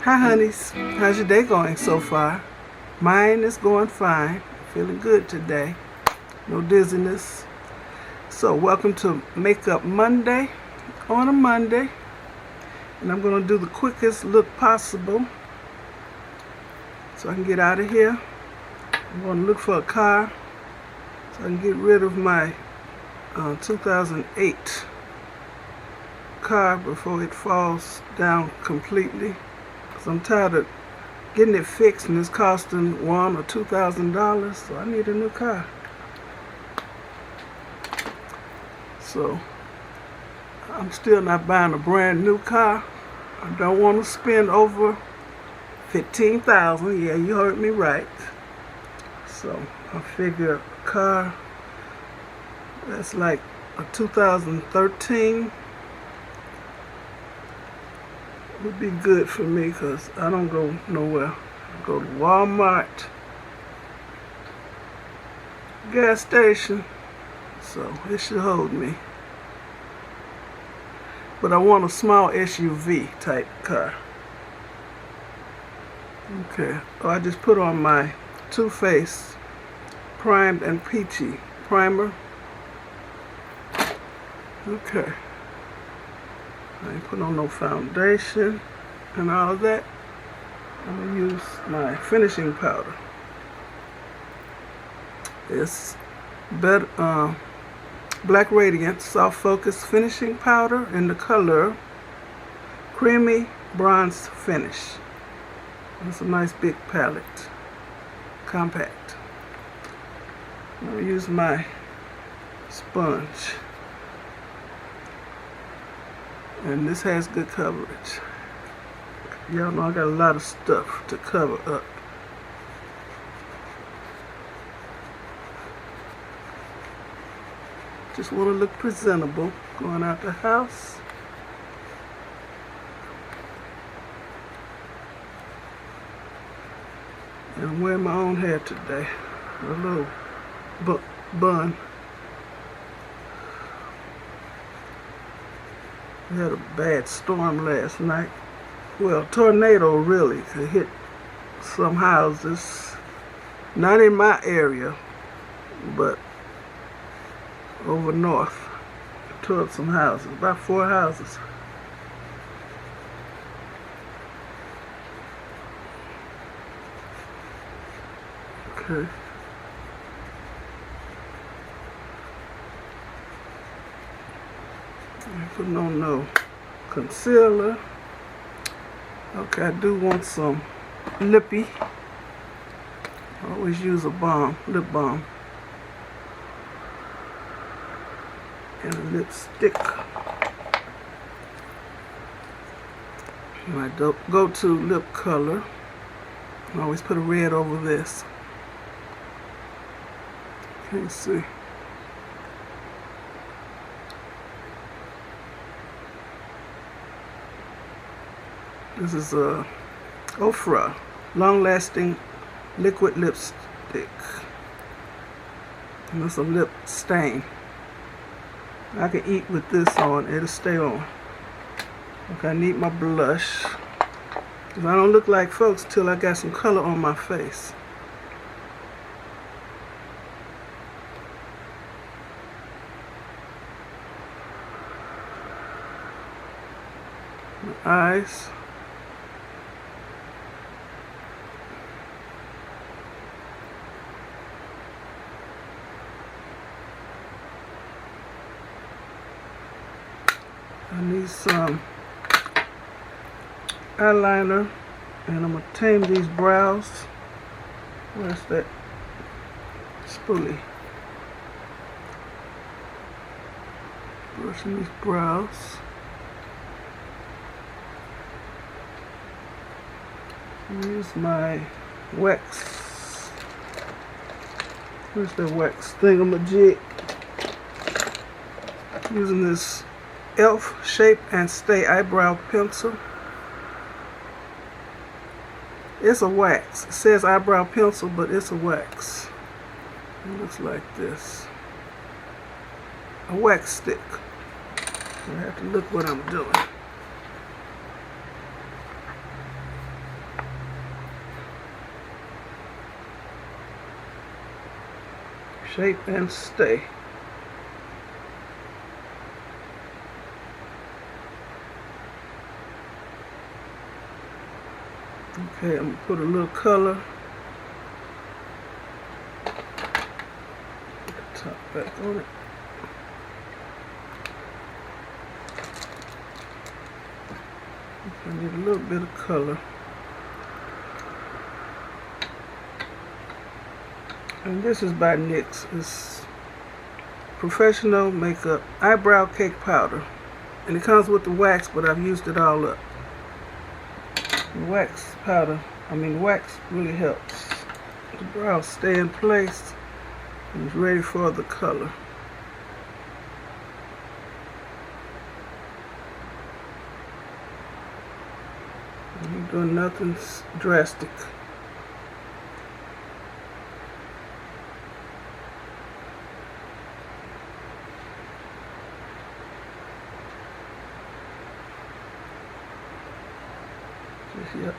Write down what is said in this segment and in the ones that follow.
Hi honeys, how's your day going so far? Mine is going fine. Feeling good today. No dizziness. So welcome to Makeup Monday on a Monday. And I'm going to do the quickest look possible so I can get out of here. I'm going to look for a car so I can get rid of my 2008 car before it falls down completely. I'm tired of getting it fixed and it's costing $1,000 or $2,000, so I need a new car. So I'm still not buying a brand new car. I don't want to spend over $15,000. Yeah, you heard me right. So I figure a car that's like a 2013 would be good for me because I don't go nowhere. I go to Walmart, gas station, so it should hold me. But I want a small SUV type car. Okay, I just put on my Too Faced Primed and Peachy primer. Okay. I ain't put on no foundation and all that. I'm going to use my finishing powder. It's Black Radiant Soft Focus Finishing Powder in the color Creamy Bronze Finish. It's a nice big palette. Compact. I'm going to use my sponge. And this has good coverage. Y'all know I got a lot of stuff to cover up. Just want to look presentable going out the house. And I'm wearing my own hair today. A little bun. We had a bad storm last night. Well, tornado really. It hit some houses. Not in my area, but over north. It tore up some houses, about 4 houses. Okay. I'm putting on no concealer. Okay, I do want some lippy. I always use a balm, lip balm. And a lipstick. My go-to lip color. I always put a red over this. Can't see. This is a Ofra long-lasting liquid lipstick. And it's a lip stain. I can eat with this on, it'll stay on. Okay, I need my blush. Because I don't look like folks till I got some color on my face. My eyes. I need some eyeliner, and I'm going to tame these brows. Where's that spoolie? Brushing these brows. Use my wax. Where's the wax thingamajig? Using this Elf Shape and Stay Eyebrow Pencil. It's a wax. It says eyebrow pencil, but it's a wax. It looks like this. A wax stick. I have to look what I'm doing. Shape and stay. Okay, I'm gonna put a little color. Put the top back on it. I need a little bit of color. And this is by NYX. It's Professional Makeup Eyebrow Cake Powder. And it comes with the wax, but I've used it all up. The wax really helps the brows stay in place and is ready for the color. I'm doing nothing drastic.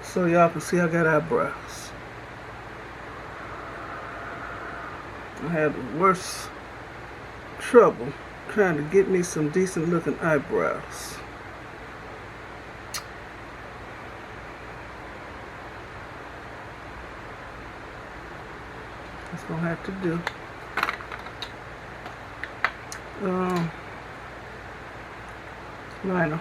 So y'all can see I got eyebrows. I had the worst trouble trying to get me some decent looking eyebrows. That's what I have to do. Liner.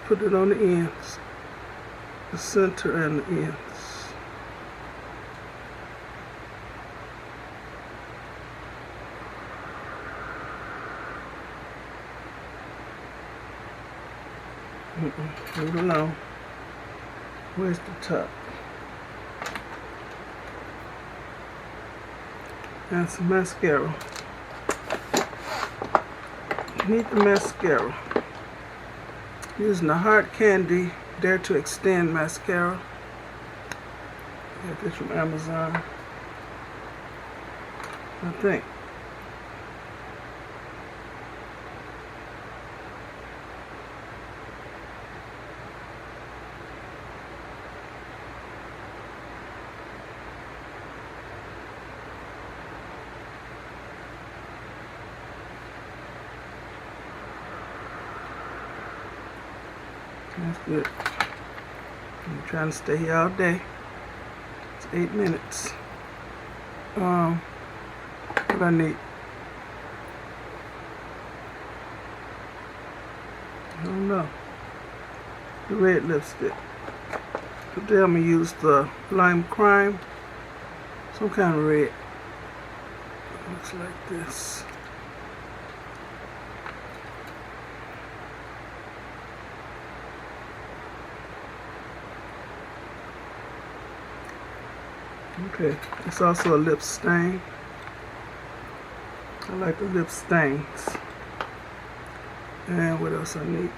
Put it on the ends, the center and the ends. Leave it alone. Where's the top? And some mascara. Need the mascara. Using the Hard Candy Dare to Extend mascara. Got this from Amazon, I think. That's good. I'm trying to stay here all day. It's 8 minutes. What I need? I don't know. The red lipstick. Today I'm gonna use the Lime Crime. Some kind of red. It looks like this. Okay, it's also a lip stain. I like the lip stains. And what else I need?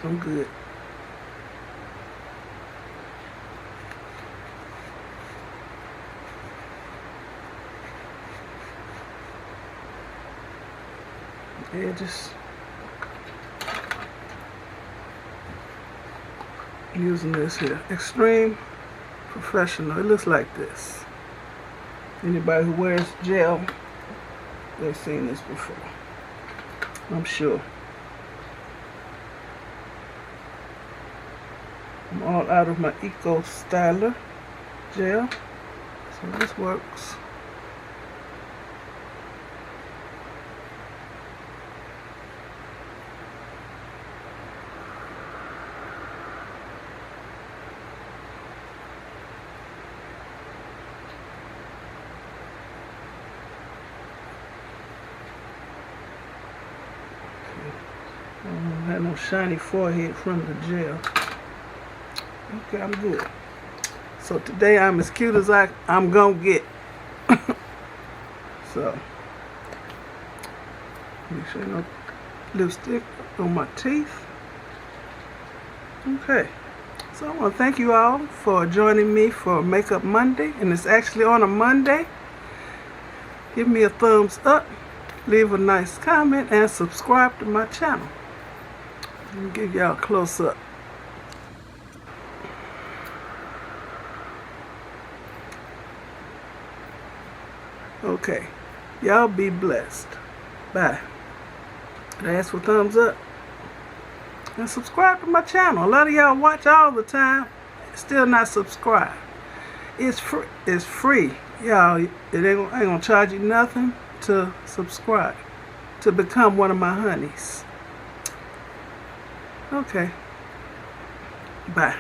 I'm good. Edges. Using this here, Extreme Professional. It looks like this. Anybody who wears gel, they've seen this before, I'm sure. I'm all out of my Eco Styler gel, so this works. I don't have no shiny forehead from the gel. Okay, I'm good. So today I'm as cute as I'm gonna get. So, make sure no lipstick on my teeth. Okay, So I want to thank you all for joining me for Makeup Monday, and it's actually on a Monday. Give me a thumbs up, leave a nice comment, and subscribe to my channel. Let me give y'all a close up. Okay, y'all be blessed. Bye. I ask for thumbs up and subscribe to my channel. A lot of y'all watch all the time, still not subscribed. It's free. It's free, y'all. It ain't gonna charge you nothing to subscribe, to become one of my honeys. Okay. Bye.